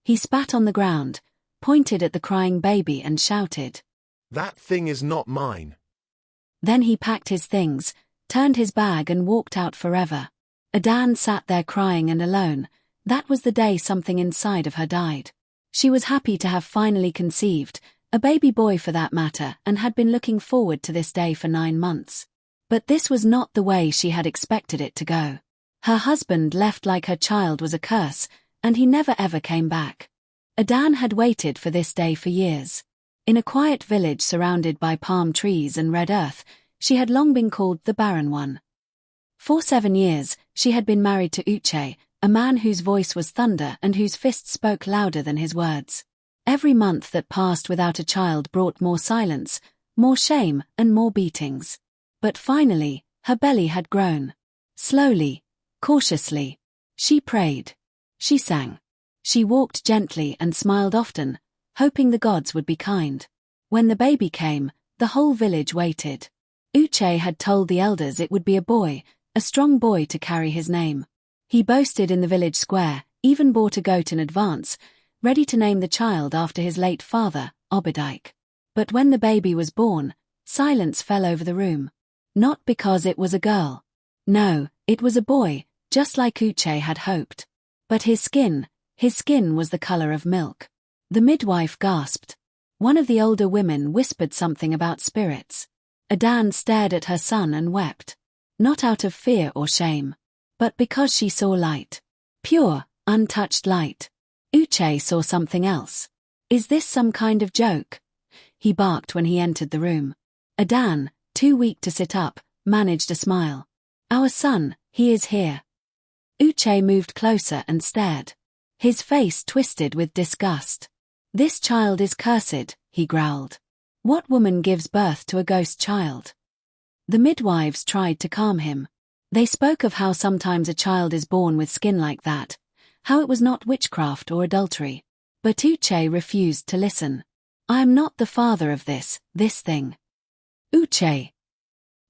He spat on the ground, pointed at the crying baby and shouted, "That thing is not mine." Then he packed his things, turned his bag and walked out forever. Adanne sat there crying and alone. That was the day something inside of her died. She was happy to have finally conceived, a baby boy for that matter, and had been looking forward to this day for 9 months. But this was not the way she had expected it to go. Her husband left like her child was a curse, and he never ever came back. Adanne had waited for this day for years. In a quiet village surrounded by palm trees and red earth, she had long been called the barren one. For 7 years, she had been married to Uche, a man whose voice was thunder and whose fists spoke louder than his words. Every month that passed without a child brought more silence, more shame, and more beatings. But finally, her belly had grown. Slowly, cautiously. She prayed. She sang. She walked gently and smiled often, hoping the gods would be kind. When the baby came, the whole village waited. Uche had told the elders it would be a boy, a strong boy to carry his name. He boasted in the village square, even bought a goat in advance, ready to name the child after his late father, Obadiah. But when the baby was born, silence fell over the room. Not because it was a girl. No, it was a boy, just like Uche had hoped. But his skin was the color of milk. The midwife gasped. One of the older women whispered something about spirits. Adanne stared at her son and wept. Not out of fear or shame, but because she saw light. Pure, untouched light. Uche saw something else. Is this some kind of joke? He barked when he entered the room. Adanne, too weak to sit up, managed a smile. Our son, he is here. Uche moved closer and stared. His face twisted with disgust. This child is cursed, he growled. What woman gives birth to a ghost child? The midwives tried to calm him. They spoke of how sometimes a child is born with skin like that, how it was not witchcraft or adultery. But Uche refused to listen. I am not the father of this thing. Uche!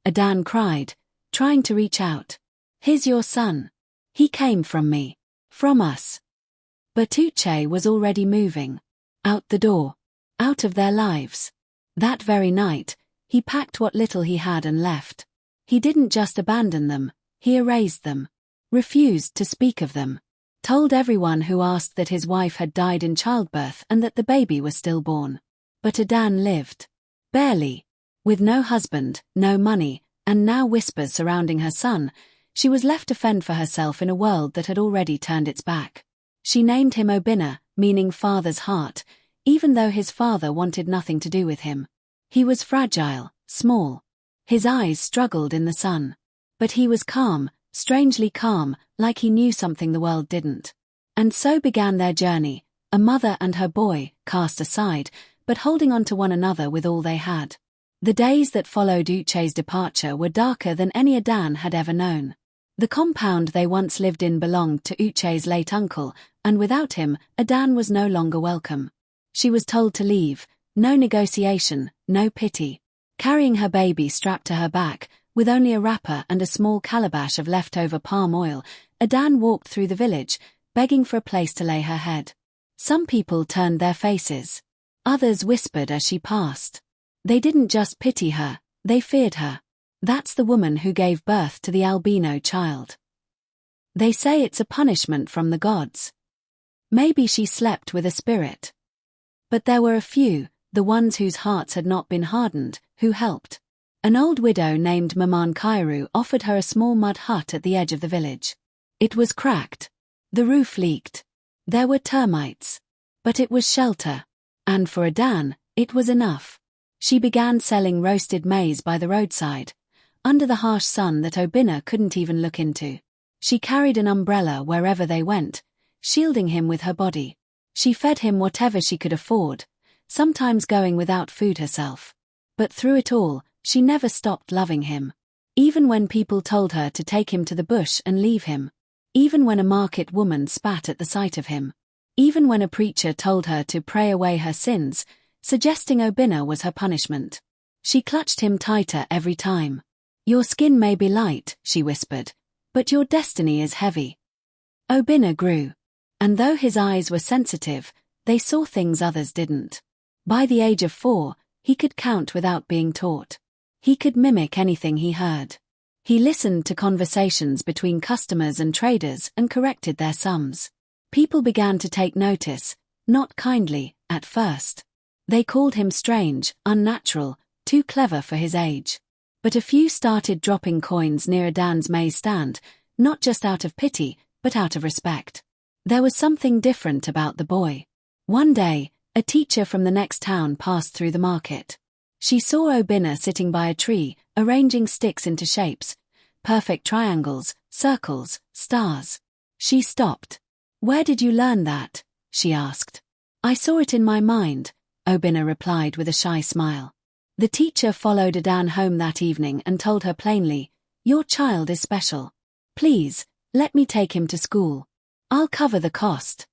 Adanne cried, trying to reach out. He's your son. He came from me. From us. But Uche was already moving. Out the door. Out of their lives. That very night, he packed what little he had and left. He didn't just abandon them, he erased them. Refused to speak of them. Told everyone who asked that his wife had died in childbirth and that the baby was stillborn. But Adanne lived. Barely. With no husband, no money, and now whispers surrounding her son, she was left to fend for herself in a world that had already turned its back. She named him Albino, meaning father's heart, even though his father wanted nothing to do with him. He was fragile, small. His eyes struggled in the sun. But he was calm, strangely calm, like he knew something the world didn't. And so began their journey, a mother and her boy, cast aside, but holding on to one another with all they had. The days that followed Uche's departure were darker than any Adanne had ever known. The compound they once lived in belonged to Uche's late uncle, and without him, Adanne was no longer welcome. She was told to leave, no negotiation, no pity. Carrying her baby strapped to her back, with only a wrapper and a small calabash of leftover palm oil, Adanne walked through the village, begging for a place to lay her head. Some people turned their faces. Others whispered as she passed. They didn't just pity her, they feared her. That's the woman who gave birth to the albino child. They say it's a punishment from the gods. Maybe she slept with a spirit. But there were a few, the ones whose hearts had not been hardened, who helped. An old widow named Maman Kairu offered her a small mud hut at the edge of the village. It was cracked. The roof leaked. There were termites. But it was shelter. And for Adanne, it was enough. She began selling roasted maize by the roadside, under the harsh sun that Albino couldn't even look into. She carried an umbrella wherever they went, shielding him with her body. She fed him whatever she could afford, sometimes going without food herself. But through it all, she never stopped loving him. Even when people told her to take him to the bush and leave him. Even when a market woman spat at the sight of him. Even when a preacher told her to pray away her sins, suggesting Albino was her punishment. She clutched him tighter every time. Your skin may be light, she whispered, but your destiny is heavy. Albino grew. And though his eyes were sensitive, they saw things others didn't. By the age of 4, he could count without being taught. He could mimic anything he heard. He listened to conversations between customers and traders and corrected their sums. People began to take notice, not kindly, at first. They called him strange, unnatural, too clever for his age. But a few started dropping coins near Adanne's maize stand, not just out of pity, but out of respect. There was something different about the boy. One day, a teacher from the next town passed through the market. She saw Albino sitting by a tree, arranging sticks into shapes, perfect triangles, circles, stars. She stopped. "Where did you learn that?" she asked. "I saw it in my mind," Albino replied with a shy smile. The teacher followed Adanne home that evening and told her plainly, "Your child is special. Please, let me take him to school. I'll cover the cost."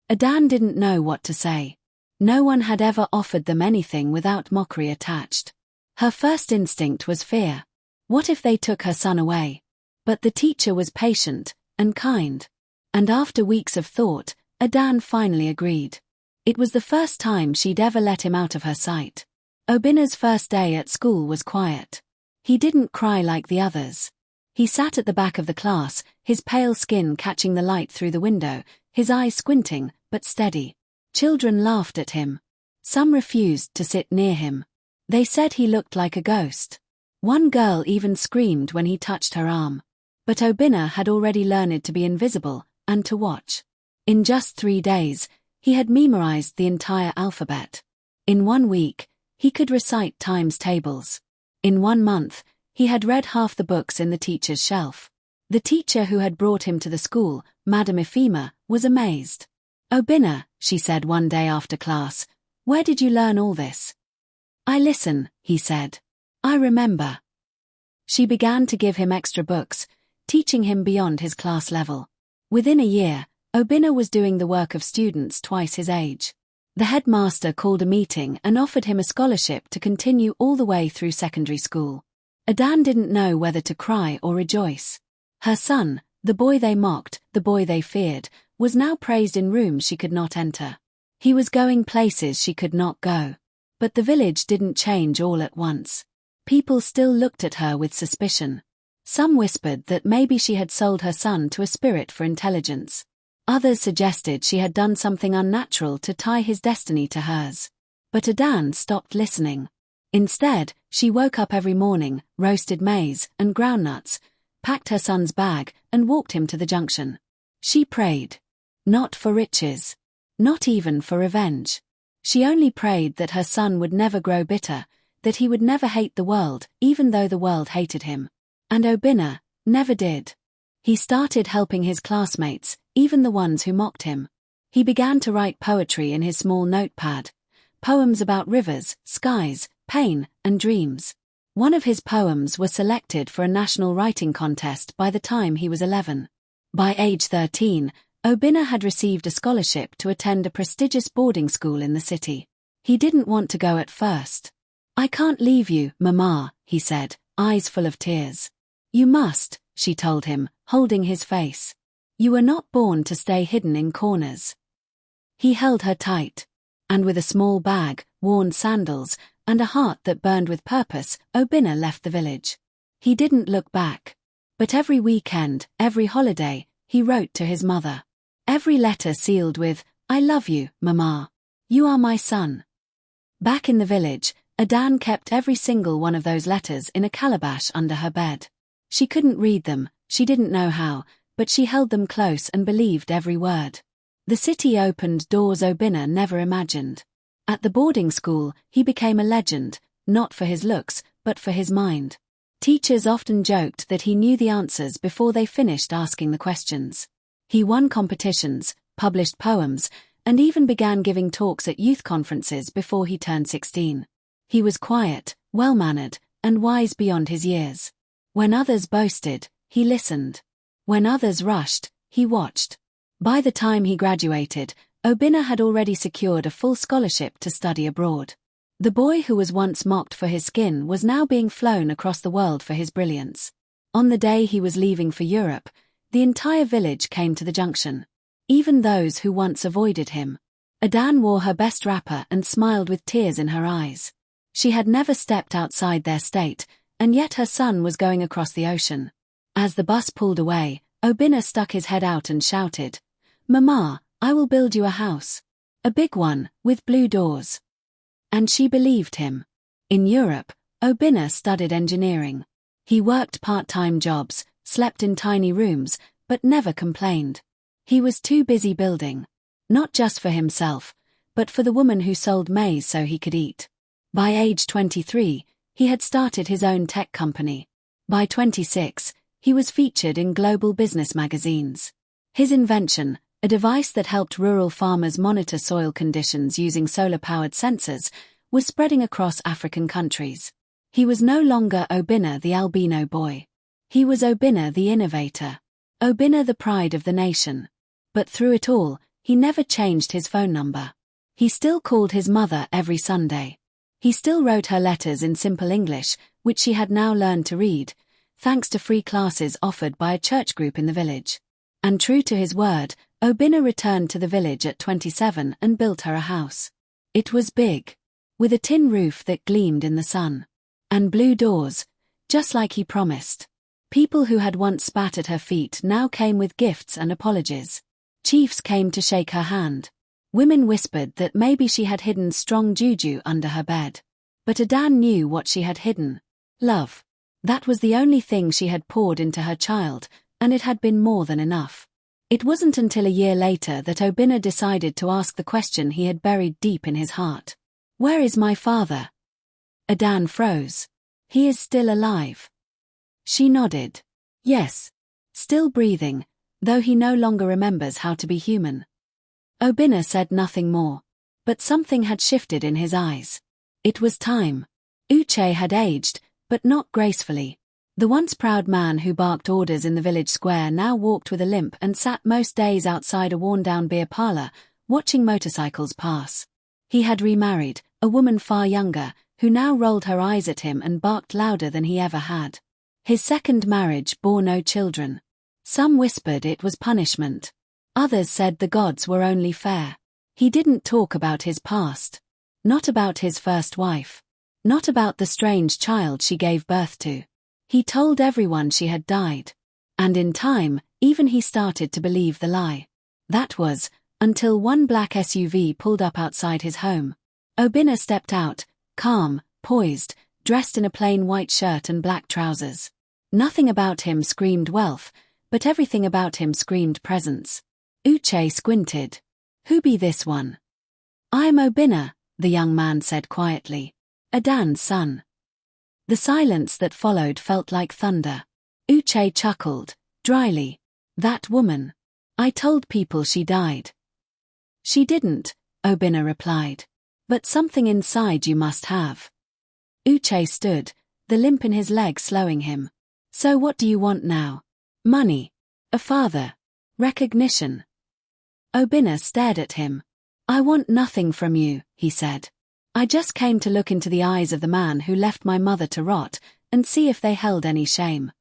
Adanne didn't know what to say. No one had ever offered them anything without mockery attached. Her first instinct was fear. What if they took her son away? But the teacher was patient and kind. And after weeks of thought, Adanne finally agreed. It was the first time she'd ever let him out of her sight. Albino's first day at school was quiet. He didn't cry like the others. He sat at the back of the class, his pale skin catching the light through the window, his eyes squinting, but steady. Children laughed at him. Some refused to sit near him. They said he looked like a ghost. One girl even screamed when he touched her arm. But Albino had already learned to be invisible and to watch. In just 3 days, he had memorized the entire alphabet. In 1 week, he could recite times tables. In 1 month, he had read half the books in the teacher's shelf. The teacher who had brought him to the school, Madame Ephema, was amazed. "Albino," she said one day after class, "where did you learn all this?" "I listen," he said. "I remember." She began to give him extra books, teaching him beyond his class level. Within a year, Albino was doing the work of students twice his age. The headmaster called a meeting and offered him a scholarship to continue all the way through secondary school. Adanne didn't know whether to cry or rejoice. Her son, the boy they mocked, the boy they feared, was now praised in rooms she could not enter. He was going places she could not go. But the village didn't change all at once. People still looked at her with suspicion. Some whispered that maybe she had sold her son to a spirit for intelligence. Others suggested she had done something unnatural to tie his destiny to hers. But Adanne stopped listening. Instead, she woke up every morning, roasted maize and groundnuts, packed her son's bag, and walked him to the junction. She prayed. Not for riches. Not even for revenge. She only prayed that her son would never grow bitter, that he would never hate the world, even though the world hated him. And Albino never did. He started helping his classmates, even the ones who mocked him. He began to write poetry in his small notepad, poems about rivers, skies, pain, and dreams. One of his poems was selected for a national writing contest by the time he was 11. By age 13, Albino had received a scholarship to attend a prestigious boarding school in the city. He didn't want to go at first. "I can't leave you, Mama," he said, eyes full of tears. "You must," she told him, holding his face. "You were not born to stay hidden in corners." He held her tight. And with a small bag, worn sandals, and a heart that burned with purpose, Albino left the village. He didn't look back. But every weekend, every holiday, he wrote to his mother. Every letter sealed with, "I love you, Mama. You are my son." Back in the village, Adanne kept every single one of those letters in a calabash under her bed. She couldn't read them, she didn't know how, but she held them close and believed every word. The city opened doors Albino never imagined. At the boarding school, he became a legend, not for his looks, but for his mind. Teachers often joked that he knew the answers before they finished asking the questions. He won competitions, published poems, and even began giving talks at youth conferences before he turned 16. He was quiet, well-mannered, and wise beyond his years. When others boasted, he listened. When others rushed, he watched. By the time he graduated, Albino had already secured a full scholarship to study abroad. The boy who was once mocked for his skin was now being flown across the world for his brilliance. On the day he was leaving for Europe, the entire village came to the junction. even those who once avoided him. Adanne wore her best wrapper and smiled with tears in her eyes. She had never stepped outside their state, and yet her son was going across the ocean. As the bus pulled away, Albino stuck his head out and shouted, "Mama, I will build you a house. A big one, with blue doors." And she believed him. In Europe, Albino studied engineering. He worked part-time jobs, slept in tiny rooms, but never complained. He was too busy building. Not just for himself, but for the woman who sold maize so he could eat. By age 23, he had started his own tech company. By 26, he was featured in global business magazines. His invention, a device that helped rural farmers monitor soil conditions using solar-powered sensors, was spreading across African countries. He was no longer Albino the albino boy. He was Albino the innovator. Albino the pride of the nation. But through it all, he never changed his phone number. He still called his mother every Sunday. He still wrote her letters in simple English, which she had now learned to read, thanks to free classes offered by a church group in the village. And true to his word, Albino returned to the village at 27 and built her a house. It was big, with a tin roof that gleamed in the sun. And blue doors, just like he promised. People who had once spat at her feet now came with gifts and apologies. Chiefs came to shake her hand. Women whispered that maybe she had hidden strong juju under her bed. But Adanne knew what she had hidden. Love. That was the only thing she had poured into her child, and it had been more than enough. It wasn't until a year later that Albino decided to ask the question he had buried deep in his heart. "Where is my father?" Adanne froze. "He is still alive." She nodded. "Yes. Still breathing, though he no longer remembers how to be human." Albino said nothing more. But something had shifted in his eyes. It was time. Uche had aged, but not gracefully. The once proud man who barked orders in the village square now walked with a limp and sat most days outside a worn-down beer parlor, watching motorcycles pass. He had remarried, a woman far younger, who now rolled her eyes at him and barked louder than he ever had. His second marriage bore no children. Some whispered it was punishment. Others said the gods were only fair. He didn't talk about his past. Not about his first wife. Not about the strange child she gave birth to. He told everyone she had died. And in time, even he started to believe the lie. That was, until one black SUV pulled up outside his home. Albino stepped out, calm, poised, dressed in a plain white shirt and black trousers. Nothing about him screamed wealth, but everything about him screamed presence. Uche squinted. "Who be this one?" "I'm Albino," the young man said quietly. "Adanne's son." The silence that followed felt like thunder. Uche chuckled, dryly. "That woman. I told people she died." "She didn't," Albino replied. "But something inside you must have." Uche stood, the limp in his leg slowing him. "So what do you want now? Money? A father? Recognition?" Albino stared at him. "I want nothing from you," he said. "I just came to look into the eyes of the man who left my mother to rot, and see if they held any shame."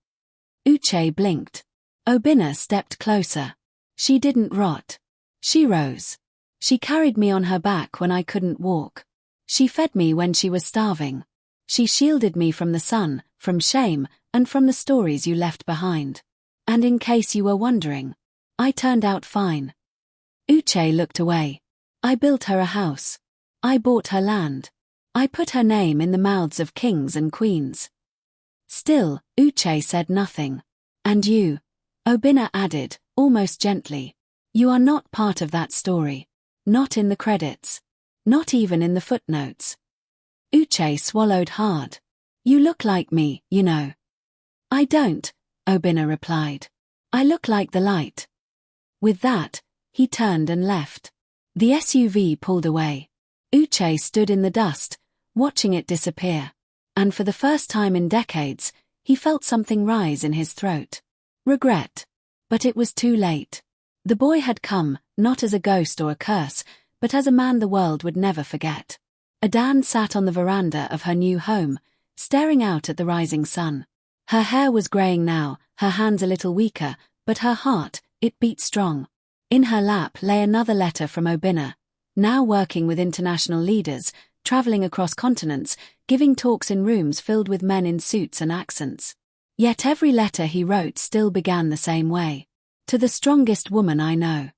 Uche blinked. Albino stepped closer. "She didn't rot. She rose. She carried me on her back when I couldn't walk. She fed me when she was starving. She shielded me from the sun, from shame, and from the stories you left behind. And in case you were wondering, I turned out fine." Uche looked away. "I built her a house. I bought her land. I put her name in the mouths of kings and queens." Still, Uche said nothing. "And you," Albino added, almost gently, "you are not part of that story. Not in the credits. Not even in the footnotes." Uche swallowed hard. "You look like me, you know." "I don't," Albino replied. "I look like the light." With that, he turned and left. The SUV pulled away. Uche stood in the dust, watching it disappear. And for the first time in decades, he felt something rise in his throat. Regret. But it was too late. The boy had come, not as a ghost or a curse, but as a man the world would never forget. Adanne sat on the veranda of her new home, staring out at the rising sun. Her hair was graying now, her hands a little weaker, but her heart, it beat strong. In her lap lay another letter from Albino, now working with international leaders, traveling across continents, giving talks in rooms filled with men in suits and accents. Yet every letter he wrote still began the same way. To the strongest woman I know.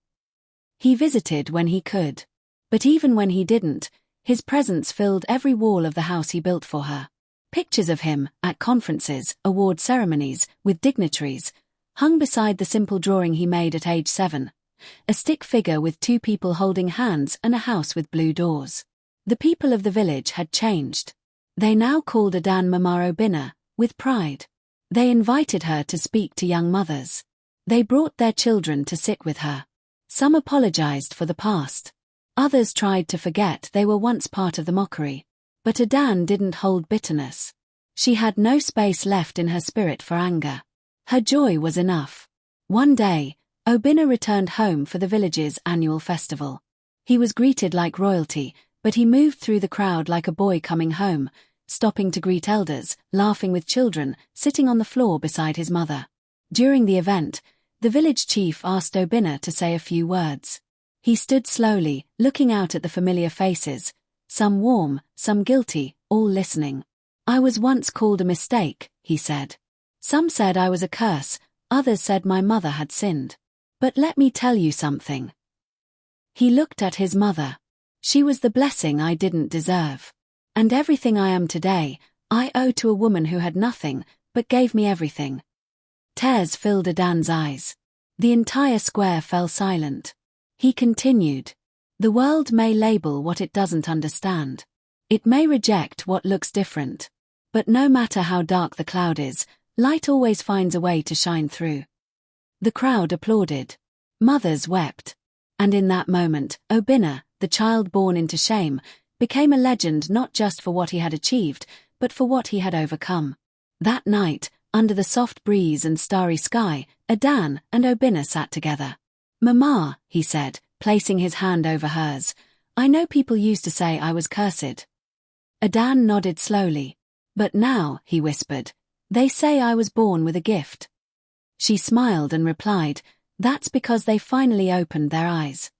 He visited when he could. But even when he didn't, his presence filled every wall of the house he built for her. Pictures of him, at conferences, award ceremonies, with dignitaries, hung beside the simple drawing he made at age 7. A stick figure with 2 people holding hands and a house with blue doors. The people of the village had changed. They now called Adanne Mama Albino, with pride. They invited her to speak to young mothers. They brought their children to sit with her. Some apologized for the past. Others tried to forget they were once part of the mockery. But Adanne didn't hold bitterness. She had no space left in her spirit for anger. Her joy was enough. One day, Albino returned home for the village's annual festival. He was greeted like royalty, but he moved through the crowd like a boy coming home, stopping to greet elders, laughing with children, sitting on the floor beside his mother. During the event, the village chief asked Albino to say a few words. He stood slowly, looking out at the familiar faces, some warm, some guilty, all listening. I was once called a mistake, he said. Some said I was a curse, others said my mother had sinned. But let me tell you something. He looked at his mother. She was the blessing I didn't deserve. And everything I am today, I owe to a woman who had nothing, but gave me everything. Tears filled Adanne's eyes. The entire square fell silent. He continued. The world may label what it doesn't understand. It may reject what looks different. But no matter how dark the cloud is, light always finds a way to shine through. The crowd applauded. Mothers wept. And in that moment, Albino, the child born into shame, became a legend not just for what he had achieved, but for what he had overcome. That night, under the soft breeze and starry sky, Adanne and Albino sat together. Mama, he said, placing his hand over hers, I know people used to say I was cursed. Adanne nodded slowly. But now, he whispered, they say I was born with a gift. She smiled and replied, that's because they finally opened their eyes.